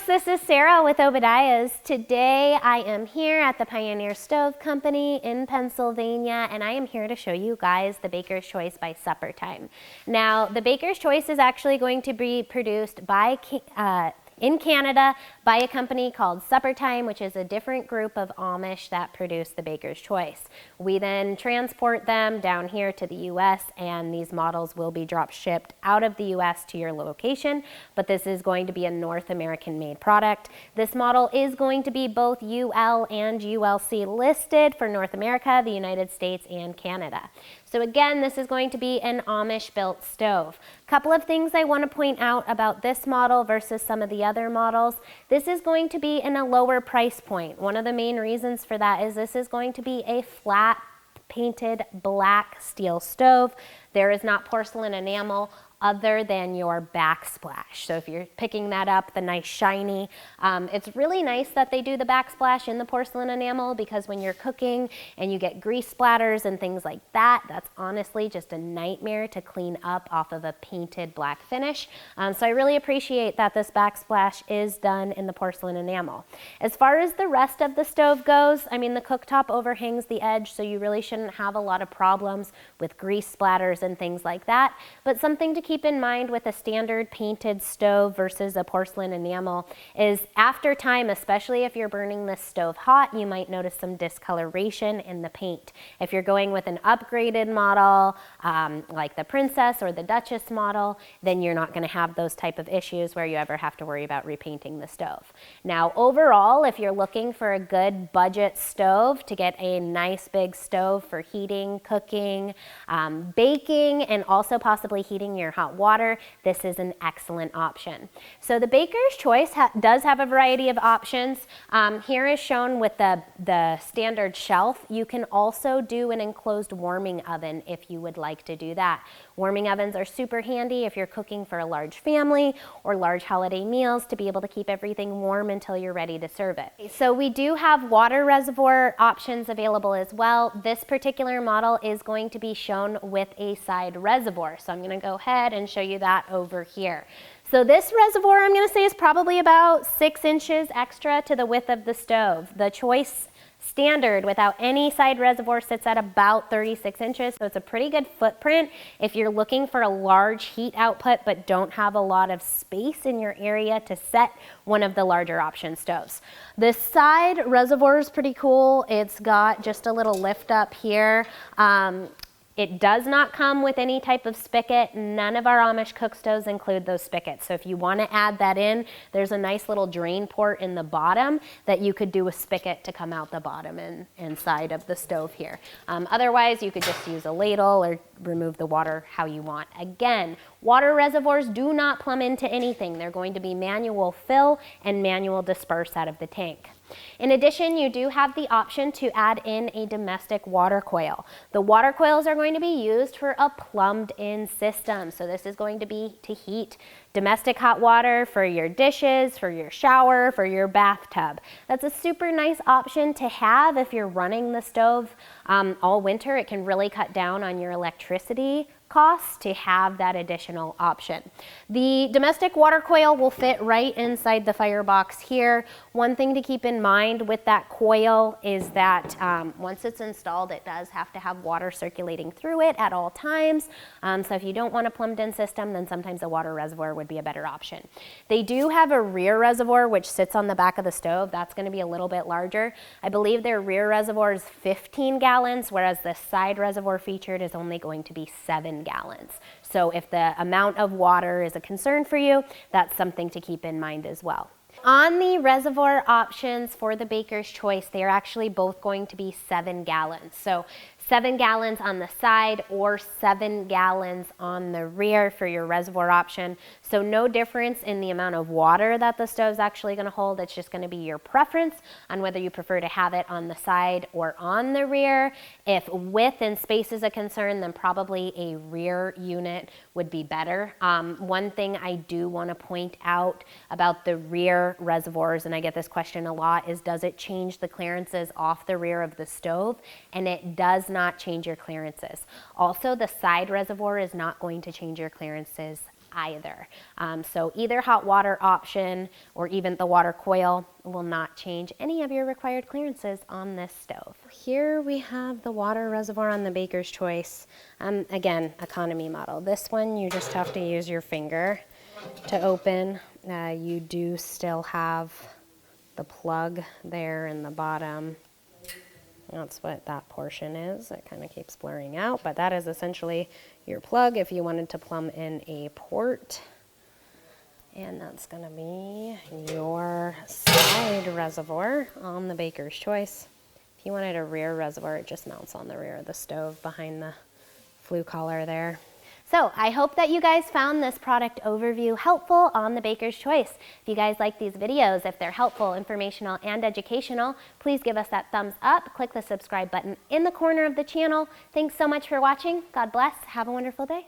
this is Sarah with Obadiah's. Today I am here at the Pioneer Stove Company in Pennsylvania, and I am here to show you guys the Baker's Choice by Supper Time. Now, the Baker's Choice is actually going to be produced by in Canada by a company called Supper Time, which is a different group of Amish that produce the Baker's Choice. We then transport them down here to the US, and these models will be drop shipped out of the US to your location, but this is going to be a North American made product. This model is going to be both UL and ULC listed for North America, the United States, and Canada. So again, this is going to be an Amish built stove. Couple of things I want to point out about this model versus some of the other models. This is going to be in a lower price point. One of the main reasons for that is this is going to be a flat painted black steel stove. There is not porcelain enamel other than your backsplash. So if you're picking that up, the nice shiny, it's really nice that they do the backsplash in the porcelain enamel, because when you're cooking and you get grease splatters and things like that, that's honestly just a nightmare to clean up off of a painted black finish. So I really appreciate that this backsplash is done in the porcelain enamel. As far as the rest of the stove goes, I mean, the cooktop overhangs the edge, so you really shouldn't have a lot of problems with grease splatters and things like that. But something to keep in mind with a standard painted stove versus a porcelain enamel is after time, especially if you're burning this stove hot, you might notice some discoloration in the paint. If you're going with an upgraded model, like the Princess or the Duchess model, then you're not going to have those type of issues where you ever have to worry about repainting the stove. Now, overall, if you're looking for a good budget stove to get a nice big stove for heating, cooking, baking, and also possibly heating your hot water, this is an excellent option. So the Baker's Choice does have a variety of options. Here is shown with the standard shelf. You can also do an enclosed warming oven if you would like to do that. Warming ovens are super handy if you're cooking for a large family or large holiday meals to be able to keep everything warm until you're ready to serve it. So we do have water reservoir options available as well. This particular model is going to be shown with a side reservoir. So I'm going to go ahead and show you that over here. So this reservoir, I'm going to say, is probably about 6 inches extra to the width of the stove. The Choice standard without any side reservoir sits at about 36 inches, so it's a pretty good footprint if you're looking for a large heat output but don't have a lot of space in your area to set one of the larger option stoves. This side reservoir is pretty cool. It's got just a little lift up here. It does not come with any type of spigot. None of our Amish cook stoves include those spigots. So if you want to add that in, there's a nice little drain port in the bottom that you could do a spigot to come out the bottom and inside of the stove here. Otherwise, you could just use a ladle or remove the water how you want. Again, water reservoirs do not plumb into anything. They're going to be manual fill and manual disperse out of the tank. In addition, you do have the option to add in a domestic water coil. The water coils are going to be used for a plumbed in system. So this is going to be to heat domestic hot water for your dishes, for your shower, for your bathtub. That's a super nice option to have if you're running the stove all winter. It can really cut down on your electricity costs to have that additional option. The domestic water coil will fit right inside the firebox here. One thing to keep in mind with that coil is that once it's installed, it does have to have water circulating through it at all times. So if you don't want a plumbed in system, then sometimes a water reservoir would be a better option. They do have a rear reservoir which sits on the back of the stove. That's going to be a little bit larger. I believe their rear reservoir is 15 gallons, whereas the side reservoir featured is only going to be 7 gallons. So if the amount of water is a concern for you, that's something to keep in mind as well. On the reservoir options for the Baker's Choice, they are actually both going to be 7 gallons. So 7 gallons on the side or 7 gallons on the rear for your reservoir option. So no difference in the amount of water that the stove's actually going to hold. It's just going to be your preference on whether you prefer to have it on the side or on the rear. If width and space is a concern, then probably a rear unit would be better. One thing I do want to point out about the rear reservoirs, and I get this question a lot, is does it change the clearances off the rear of the stove? And it does not change your clearances. Also, the side reservoir is not going to change your clearances either. So either hot water option or even the water coil will not change any of your required clearances on this stove. Here we have the water reservoir on the Baker's Choice. Again, economy model. This one you just have to use your finger to open. You do still have the plug there in the bottom. That's what that portion is. It kind of keeps blurring out, but that is essentially your plug if you wanted to plumb in a port. And that's going to be your side reservoir on the Baker's Choice. If you wanted a rear reservoir, it just mounts on the rear of the stove behind the flue collar there. So I hope that you guys found this product overview helpful on the Baker's Choice. If you guys like these videos, if they're helpful, informational, and educational, please give us that thumbs up. Click the subscribe button in the corner of the channel. Thanks so much for watching. God bless. Have a wonderful day.